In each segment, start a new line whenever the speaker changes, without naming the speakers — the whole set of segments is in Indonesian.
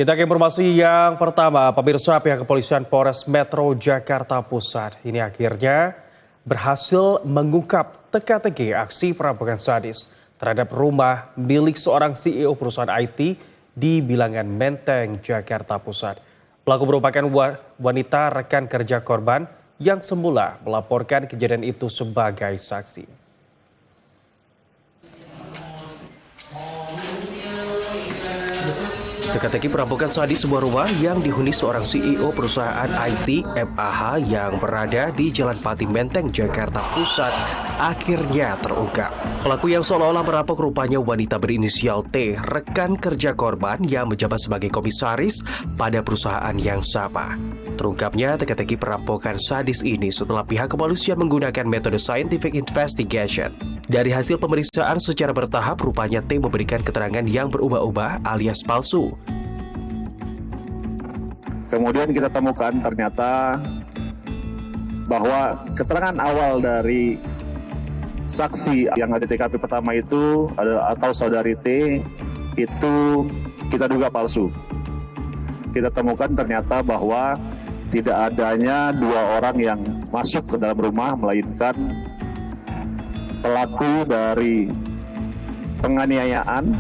Kita ke informasi yang pertama, pemirsa, pihak kepolisian Polres Metro Jakarta Pusat ini akhirnya berhasil mengungkap teka-teki aksi perampokan sadis terhadap rumah milik seorang CEO perusahaan IT di Bilangan Menteng, Jakarta Pusat. Pelaku merupakan wanita rekan kerja korban yang semula melaporkan kejadian itu sebagai saksi. Teka-teki perampokan sadis sebuah rumah yang dihuni seorang CEO perusahaan IT MAH yang berada di Jalan Pati Menteng, Jakarta Pusat akhirnya terungkap. Pelaku yang seolah-olah merampok rupanya wanita berinisial T, rekan kerja korban yang menjabat sebagai komisaris pada perusahaan yang sama. Terungkapnya teka-teki perampokan sadis ini setelah pihak kepolisian menggunakan metode scientific investigation. Dari hasil pemeriksaan secara bertahap, rupanya T memberikan keterangan yang berubah-ubah alias palsu.
Kemudian kita temukan ternyata bahwa keterangan awal dari saksi yang ada di TKP pertama itu atau saudari T itu kita duga palsu. Kita temukan ternyata bahwa tidak adanya dua orang yang masuk ke dalam rumah, melainkan pelaku dari penganiayaan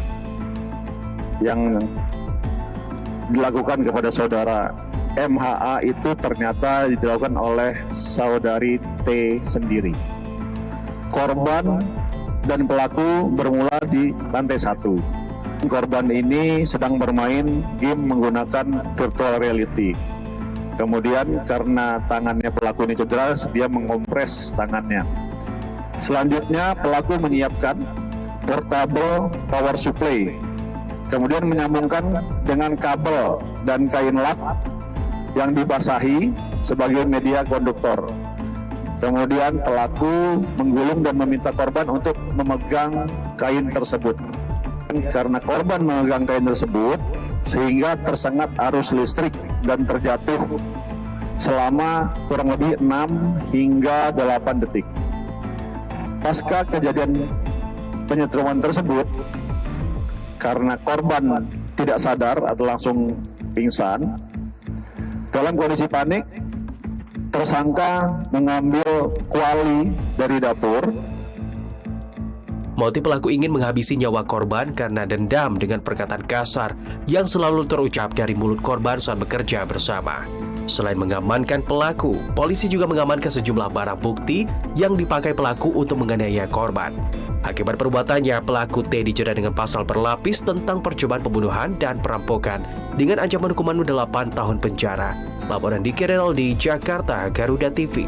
yang dilakukan kepada saudara MHA itu ternyata dilakukan oleh saudari T sendiri. Korban dan pelaku bermula di lantai 1. Korban ini sedang bermain game menggunakan virtual reality. Kemudian karena tangannya pelaku ini cedera, dia mengompres tangannya. Selanjutnya pelaku menyiapkan portable power supply. Kemudian menyambungkan dengan kabel dan kain lap yang dibasahi sebagai media konduktor. Kemudian pelaku menggulung dan meminta korban untuk memegang kain tersebut. Karena korban memegang kain tersebut, sehingga tersengat arus listrik dan terjatuh selama kurang lebih 6 hingga 8 detik. Pasca kejadian penyetruman tersebut, karena korban tidak sadar atau langsung pingsan, dalam kondisi panik, tersangka mengambil kuali dari dapur.
Motif pelaku ingin menghabisi nyawa korban karena dendam dengan perkataan kasar yang selalu terucap dari mulut korban saat bekerja bersama. Selain mengamankan pelaku, polisi juga mengamankan sejumlah barang bukti yang dipakai pelaku untuk menganiaya korban. Akibat perbuatannya, pelaku T dijerat dengan pasal berlapis tentang percobaan pembunuhan dan perampokan dengan ancaman hukuman 8 tahun penjara. Laporan Diki Renaldi, Jakarta, Garuda TV.